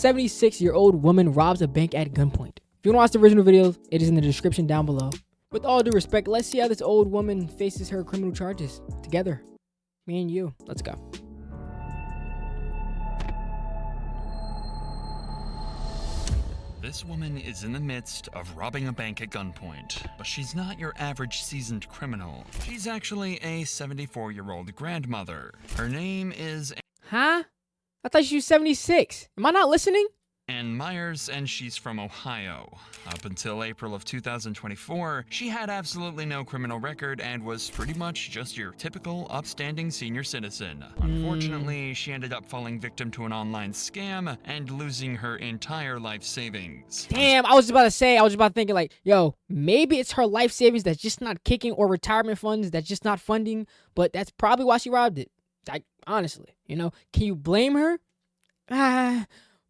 76-year-old woman robs a bank at gunpoint. If you want to watch the original video, it is in the description down below. With all due respect, let's see how this old woman faces her criminal charges. Together. Me and you. Let's go. This woman is in the midst of robbing a bank at gunpoint, but she's not your average seasoned criminal. She's actually a 74-year-old grandmother. Her name is... Huh? I thought she was 76. Am I not listening? Ann Myers, and she's from Ohio. Up until April of 2024, she had absolutely no criminal record and was pretty much just your typical upstanding senior citizen. Unfortunately, she ended up falling victim to an online scam and losing her entire life savings. Damn, I was about thinking like, yo, maybe it's her life savings that's just not kicking, or retirement funds that's just not funding, but that's probably why she robbed it. Like, honestly, you know, can you blame her?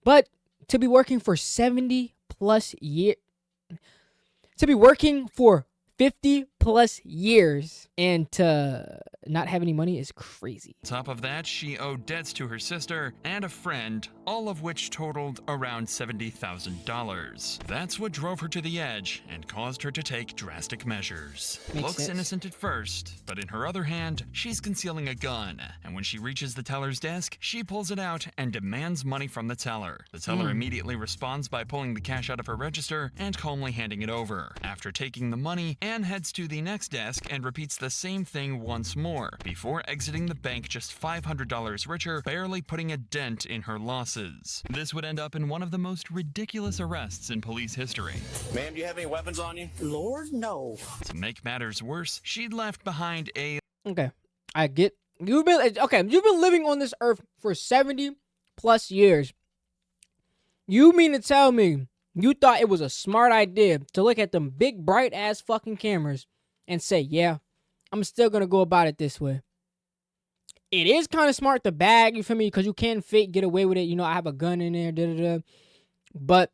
But to be working for 70 plus years, to be working for 50 plus years and to not have any money is crazy. On top of that, she owed debts to her sister and a friend, all of which totaled around $70,000. That's what drove her to the edge and caused her to take drastic measures. Looks innocent at first, but in her other hand, she's concealing a gun, and when she reaches the teller's desk, she pulls it out and demands money from the teller. The teller immediately responds by pulling the cash out of her register and calmly handing it over. After taking the money, Anne heads to the next desk and repeats the same thing once more, before exiting the bank just $500 richer, barely putting a dent in her losses. This would end up in one of the most ridiculous arrests in police history. Ma'am, do you have any weapons on you? Lord, no. To make matters worse, she'd left behind a... Okay, I get... You've been living on this earth for 70 plus years. You mean to tell me you thought it was a smart idea to look at them big, bright-ass fucking cameras and say, yeah, I'm still going to go about it this way. It is kind of smart to bag, you feel me? Because you can fake get away with it. You know, I have a gun in there, da-da-da. But,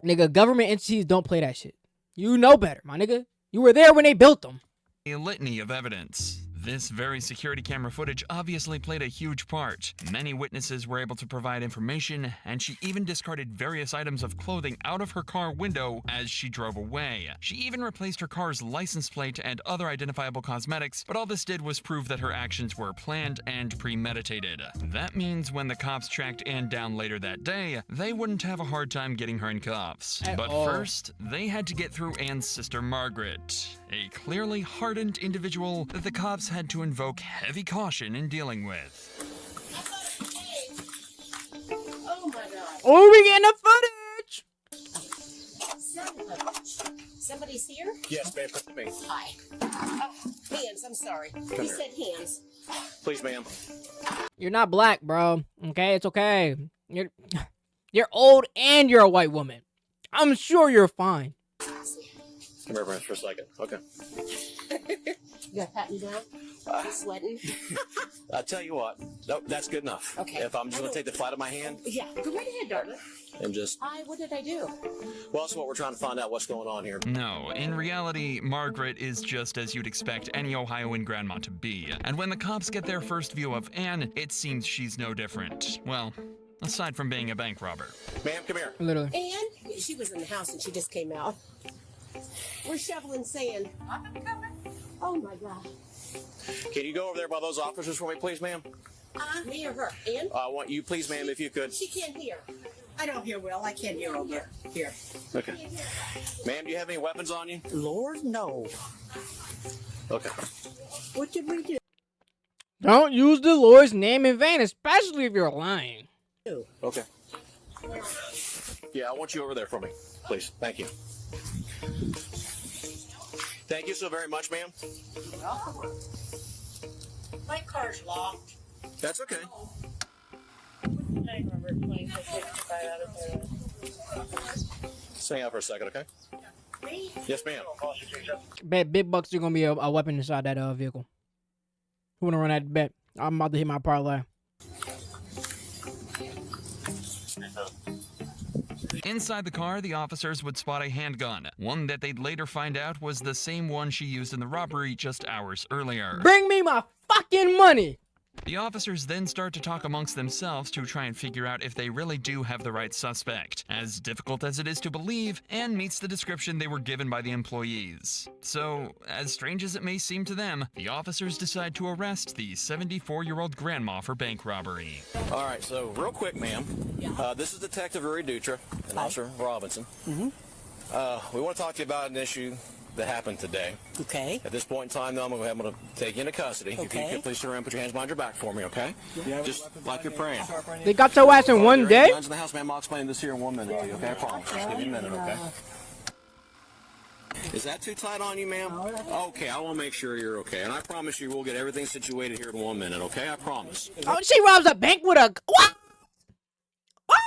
nigga, government entities don't play that shit. You know better, my nigga. You were there when they built them. A litany of evidence. This very security camera footage obviously played a huge part. Many witnesses were able to provide information, and she even discarded various items of clothing out of her car window as she drove away. She even replaced her car's license plate and other identifiable cosmetics, but all this did was prove that her actions were planned and premeditated. That means when the cops tracked Anne down later that day, they wouldn't have a hard time getting her in cuffs. But first, they had to get through Anne's sister Margaret, a clearly hardened individual that the cops had to invoke heavy caution in dealing with. Oh my God. Oh, we getting the footage! Somebody's here? Yes, ma'am. Come to me. Hi. Oh, hands, I'm sorry. He said hands. Please, ma'am. You're not black, bro. Okay, it's okay. You're old and you're a white woman. I'm sure you're fine. Come here, Brent, for a second. Okay. You got pat me down? You sweating? I'll tell you what. Nope, that's good enough. Okay. If I'm just going to take the flat of my hand. Yeah, go right ahead, darling. And just... What did I do? Well, that's what we're trying to find out what's going on here. No, in reality, Margaret is just as you'd expect any Ohioan grandma to be. And when the cops get their first view of Anne, it seems she's no different. Well, aside from being a bank robber. Ma'am, come here. Literally. Anne? She was in the house and she just came out. We're shoveling sand. I'm coming. Oh my God. Can you go over there by those officers for me, please, ma'am? Me or her? Anne? I want you, please, ma'am, if you could. She can't hear. I don't hear well. I can't hear over here. Okay. Ma'am, do you have any weapons on you? Lord, no. Okay. What did we do? Don't use the Lord's name in vain, especially if you're lying. Okay. Yeah, I want you over there for me, please. Thank you. Thank you so very much, ma'am. My car's locked. That's okay. Just hang out for a second, okay? Yes, ma'am. Bet big bucks are gonna be a weapon inside that vehicle. Who wanna run that bet? I'm about to hit my parlay. Inside the car, the officers would spot a handgun, one that they'd later find out was the same one she used in the robbery just hours earlier. Bring me my fucking money! The officers then start to talk amongst themselves to try and figure out if they really do have the right suspect, as difficult as it is to believe, and meets the description they were given by the employees. So, as strange as it may seem to them, the officers decide to arrest the 74-year-old grandma for bank robbery. All right, so real quick, ma'am. This is Detective Uri Dutra and Officer Robinson. We want to talk to you about an issue that happened today. Okay. At this point in time, though, I'm going to take you into custody. If you could please turn around and put your hands behind your back for me, okay? Just like you're praying. They got your ass in one day? Guns in the house, ma'am. I'll explain this here in 1 minute to you, okay? I promise. Just give me a minute, okay? Is that too tight on you, ma'am? Okay, I want to make sure you're okay. And I promise you we'll get everything situated here in 1 minute, okay? I promise. Oh, she robs a bank with a... What? What?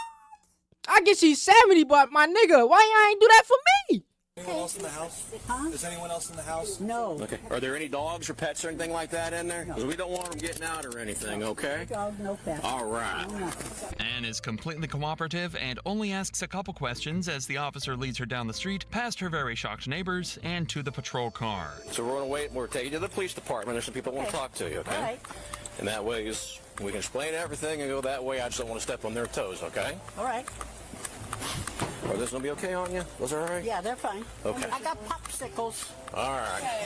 I guess she's 70, but my nigga, why you ain't do that for me? Anyone else in the house? Huh? Is anyone else in the house? No. Okay. Are there any dogs or pets or anything like that in there? Because we don't want them getting out or anything, okay? Dog, no pet. All right. Anne is completely cooperative and only asks a couple questions as the officer leads her down the street, past her very shocked neighbors, and to the patrol car. So we're going to wait. We're taking you to the police department. There's some people who want to talk to you, okay? All right. And that way we can explain everything and go that way. I just don't want to step on their toes, okay? All right. Are those going to be okay on you? Those all right? Yeah, they're fine. Okay. I got popsicles. All right.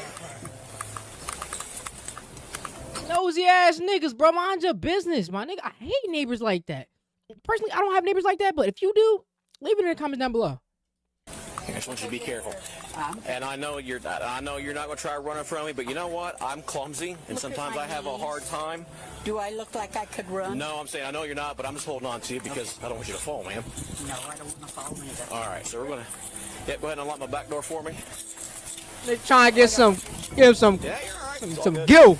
Nosy ass niggas, bro. Mind your business, my nigga. I hate neighbors like that. Personally, I don't have neighbors like that, but if you do, leave it in the comments down below. I just want you to be careful. And I know you're not going to try to run in front of me, but you know what? I'm clumsy, and sometimes I have a hard time. Do I look like I could run? No, I'm saying I know you're not, but I'm just holding on to you because I don't want you to fall, man. No, I don't want to fall either. All right, so we're going to go ahead and unlock my back door for me. They trying to get some, give some, Yeah, you're all right. some gill.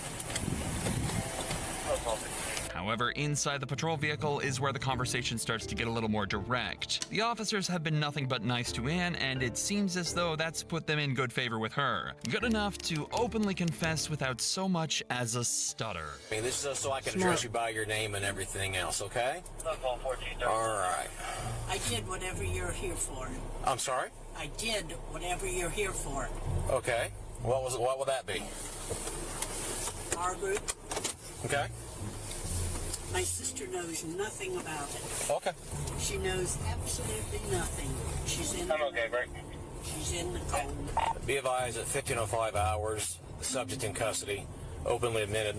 However, inside the patrol vehicle is where the conversation starts to get a little more direct. The officers have been nothing but nice to Anne, and it seems as though that's put them in good favor with her. Good enough to openly confess without so much as a stutter. I mean, this is just so I can address you by your name and everything else, okay? All right. I did whatever you're here for. I'm sorry? I did whatever you're here for. Okay. What would that be? Our group. Okay. My sister knows nothing about it. Okay. She knows absolutely nothing. She's in. I'm okay, Frank. She's in the cold. Be advised at 15:05 hours, the subject in custody openly admitted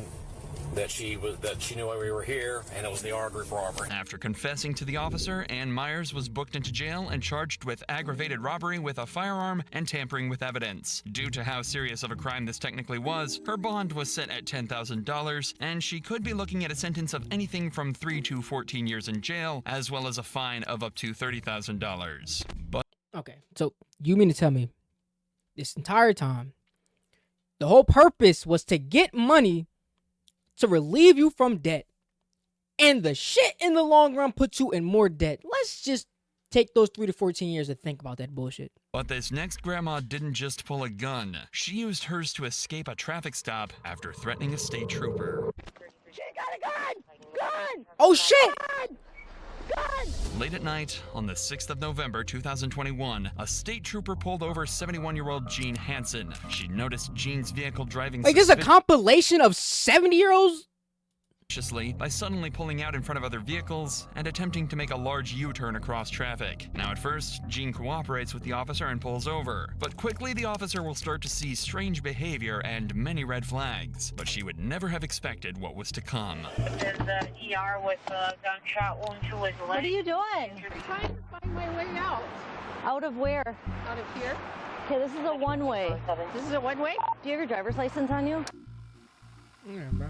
that she knew why we were here, and it was the R group robbery. After confessing to the officer, Ann Myers was booked into jail and charged with aggravated robbery with a firearm and tampering with evidence. Due to how serious of a crime this technically was, her bond was set at $10,000, and she could be looking at a sentence of anything from 3 to 14 years in jail, as well as a fine of up to $30,000. But Okay, so you mean to tell me this entire time, the whole purpose was to get money to relieve you from debt, and the shit in the long run puts you in more debt? Let's just take those 3 to 14 years to think about that bullshit. But this next grandma didn't just pull a gun. She used hers to escape a traffic stop after threatening a state trooper. She got a gun! Gun! Oh shit! Gun! Late at night, on the 6th of November 2021, a state trooper pulled over 71-year-old Jean Hansen. She noticed Jean's vehicle driving Like, this is a compilation of 70-year-olds? suspiciously by suddenly pulling out in front of other vehicles and attempting to make a large U-turn across traffic. Now at first, Jean cooperates with the officer and pulls over, but quickly the officer will start to see strange behavior and many red flags, but she would never have expected what was to come. There's an ER with a gunshot wound to his leg. What are you doing? I'm trying to find my way out. Out of where? Out of here. Okay, this is a one-way. This is a one-way? Do you have your driver's license on you? Yeah, bro.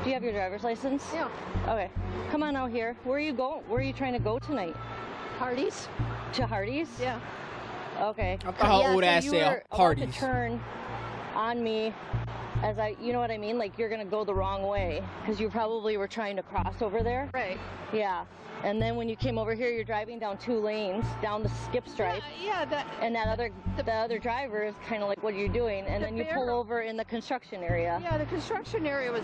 Do you have your driver's license? Yeah. Okay. Come on out here. Where are you going? Where are you trying to go tonight? Hardee's? To Hardee's? Yeah. Okay. I thought her old ass you said were about Hardee's. to turn on me as you know what I mean? Like you're gonna go the wrong way because you probably were trying to cross over there. Right. Yeah. And then when you came over here, you're driving down 2 lanes down the skip stripe. Yeah, that. And that the other driver is kind of like, what are you doing? And then you pull over in the construction area. Yeah, the construction area was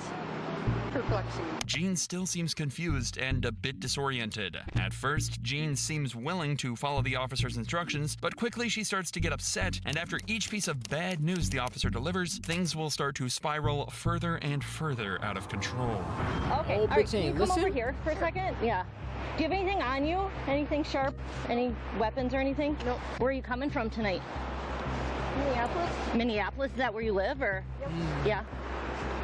perplexing. Jean still seems confused and a bit disoriented. At first, Jean seems willing to follow the officer's instructions, but quickly she starts to get upset, and after each piece of bad news the officer delivers, things will start to spiral further and further out of control. Okay, all right, can you come over here for a second? Yeah. Do you have anything on you? Anything sharp? Any weapons or anything? Nope. Where are you coming from tonight? Minneapolis? Minneapolis, is that where you live, or? Yep. Yeah.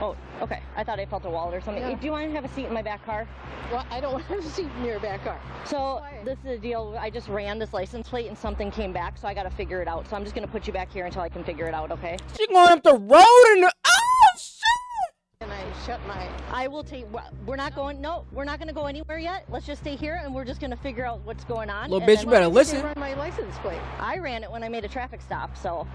Oh, okay. I thought I felt a wallet or something. Yeah. Do you want to have a seat in my back car? Well, I don't want to have a seat in your back car. So this is the deal. I just ran this license plate and something came back, so I got to figure it out. So I'm just going to put you back here until I can figure it out, okay? She going up the road and oh shit! And I shut my... I will take... We're not going... No, we're not going to go anywhere yet. Let's just stay here and we're just going to figure out what's going on. Little bitch, you better listen. Run my license plate. I ran it when I made a traffic stop, so...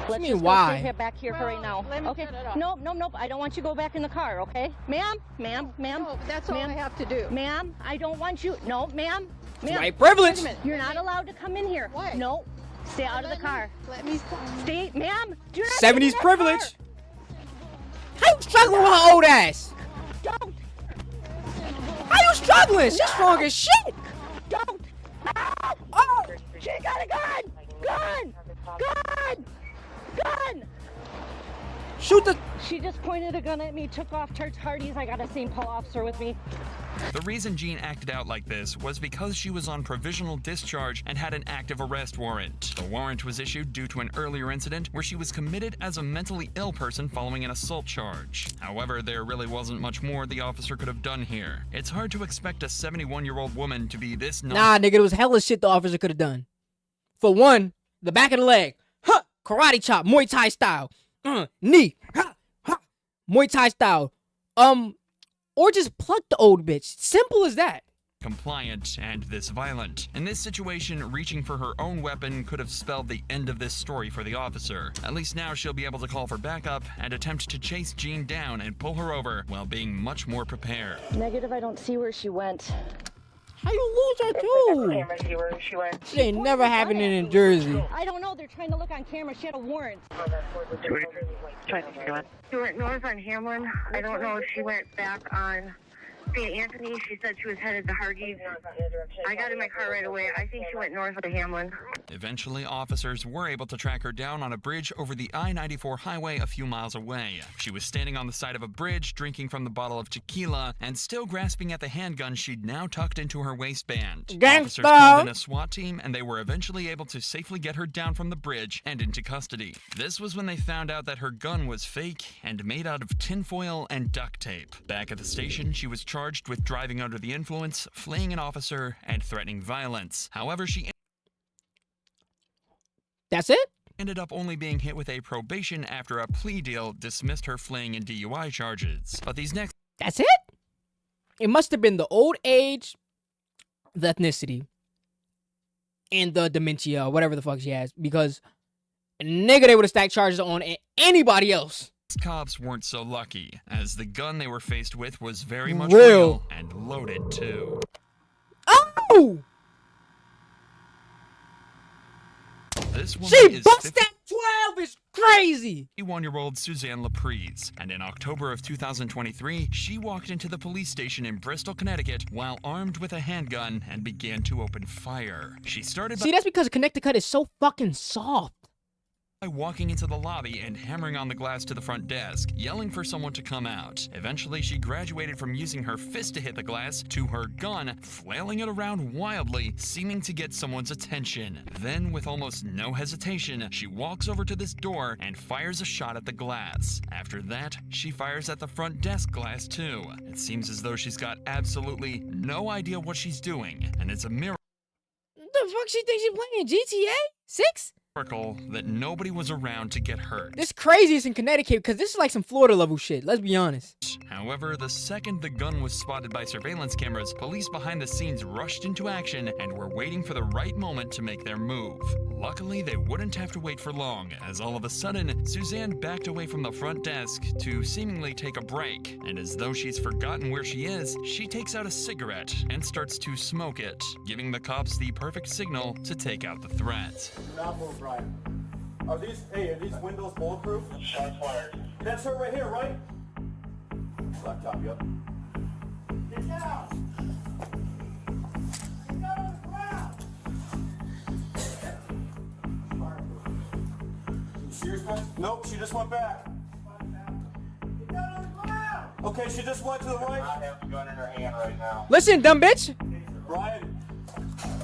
Let's mean, just why? go stay here back here for right now. Let me Okay. set it up. Nope. I don't want you to go back in the car, okay? Ma'am? No, that's all I have to do. Ma'am, I don't want you... No, ma'am. White privilege. Wait a minute. You're not allowed to come in here. Why? No. Stay out of the car. Let me... Stay... Ma'am, do not get in 70s that privilege. car. How you struggling with her old ass? Don't. How you struggling? She's strong as shit. Don't. Ah! Oh, she got a gun. Gun. Gun. Gun. Shoot the... She just pointed a gun at me, took off Church Hardy's. I got a St. Paul officer with me. The reason Jean acted out like this was because she was on provisional discharge and had an active arrest warrant. The warrant was issued due to an earlier incident where she was committed as a mentally ill person following an assault charge. However, there really wasn't much more the officer could have done here. It's hard to expect a 71-year-old woman to be this Nah, nigga, it was hella shit the officer could have done. For one, the back of the leg. Huh! Karate chop, Muay Thai style. Knee. Ha! Ha! Muay Thai style. Or just pluck the old bitch. Simple as that. compliant and this violent. In this situation, reaching for her own weapon could have spelled the end of this story for the officer. At least now she'll be able to call for backup and attempt to chase Jean down and pull her over while being much more prepared. Negative, I don't see where she went. How you lose her too? Shit ain't never happening in Jersey. I don't know. They're trying to look on camera. She had a warrant. She went north on Hamlin. I don't know if she went back on St. Anthony. She said she was headed to Hargey's. I got in my car right away. I think she went north of Hamlin. Eventually, officers were able to track her down on a bridge over the I-94 highway a few miles away. She was standing on the side of a bridge, drinking from the bottle of tequila, and still grasping at the handgun she'd now tucked into her waistband. Gangsta! Officers called in a SWAT team, and they were eventually able to safely get her down from the bridge and into custody. This was when they found out that her gun was fake and made out of tinfoil and duct tape. Back at the station, she was charged with driving under the influence, fleeing an officer, and threatening violence. However, she That's it? ended up only being hit with a probation after a plea deal dismissed her fleeing and DUI charges. But these next That's it? It must have been the old age, the ethnicity, and the dementia, or whatever the fuck she has. Because, nigga, they would have stacked charges on anybody else. cops weren't so lucky, as the gun they were faced with was very much Real. real and loaded too. Oh! This woman She is bust that 12 is crazy! 51-year-old Suzanne Laprise, and in October of 2023, she walked into the police station in Bristol, Connecticut, while armed with a handgun and began to open fire. She started See, that's because Connecticut is so fucking soft. by walking into the lobby and hammering on the glass to the front desk, yelling for someone to come out. Eventually, she graduated from using her fist to hit the glass to her gun, flailing it around wildly, seeming to get someone's attention. Then, with almost no hesitation, she walks over to this door and fires a shot at the glass. After that, she fires at the front desk glass too. It seems as though she's got absolutely no idea what she's doing, and it's a miracle The fuck she thinks she playing? GTA 6? that nobody was around to get hurt. This crazy is in Connecticut because this is like some Florida level shit. Let's be honest. However, the second the gun was spotted by surveillance cameras, police behind the scenes rushed into action and were waiting for the right moment to make their move. Luckily, they wouldn't have to wait for long, as all of a sudden, Suzanne backed away from the front desk to seemingly take a break, and as though she's forgotten where she is, she takes out a cigarette and starts to smoke it, giving the cops the perfect signal to take out the threat. Not move, Brian. Are these windows bulletproof? Shots fired. That's her right here, right? Laptop, yep. Get down! Get down on the ground! You serious, man? Nope, she just went back. Get down on the ground! Okay, she just went to the right. I have the gun in her hand right now. Listen, dumb bitch. Brian.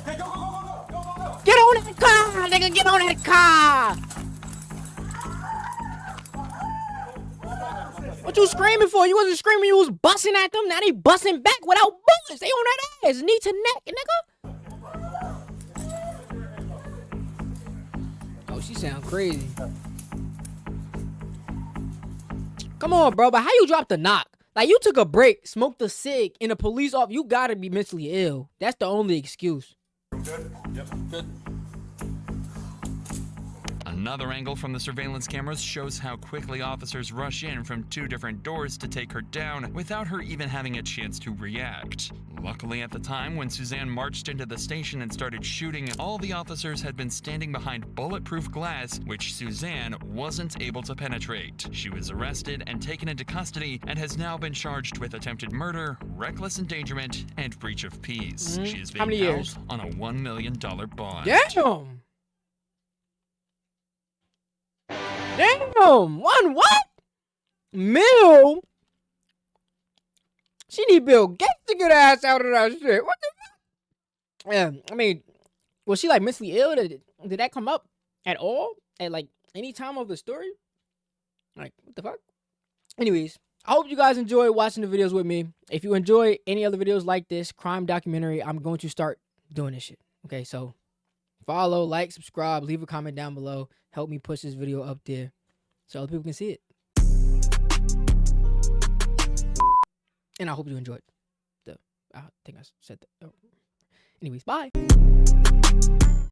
Hey, go, go, go, go, go, go, go, go! Get on that car, nigga. Get on that car. What you screaming for? You wasn't screaming. You was busting at them. Now they busting back without bullets. They on that ass, knee to neck, nigga. Oh, she sound crazy. Come on, bro. But how you dropped the knock? Like, you took a break, smoked a cig, in a police officer. You gotta be mentally ill. That's the only excuse. Good? Yep, good. Another angle from the surveillance cameras shows how quickly officers rush in from 2 different doors to take her down without her even having a chance to react. Luckily, at the time when Suzanne marched into the station and started shooting, all the officers had been standing behind bulletproof glass, which Suzanne wasn't able to penetrate. She was arrested and taken into custody and has now been charged with attempted murder, reckless endangerment, and breach of peace. She is How being many held years? on a $1 million bond. Damn. Damn. One what? Mil? She need Bill Gates to get her ass out of that shit. What the fuck? Yeah, I mean, was she like mentally ill? Did that come up at all? At like any time of the story? Like, what the fuck? Anyways, I hope you guys enjoy watching the videos with me. If you enjoy any other videos like this, crime documentary, I'm going to start doing this shit. Okay, so follow, like, subscribe, leave a comment down below. Help me push this video up there so other people can see it. And I hope you enjoyed I think I said that. Anyways, bye.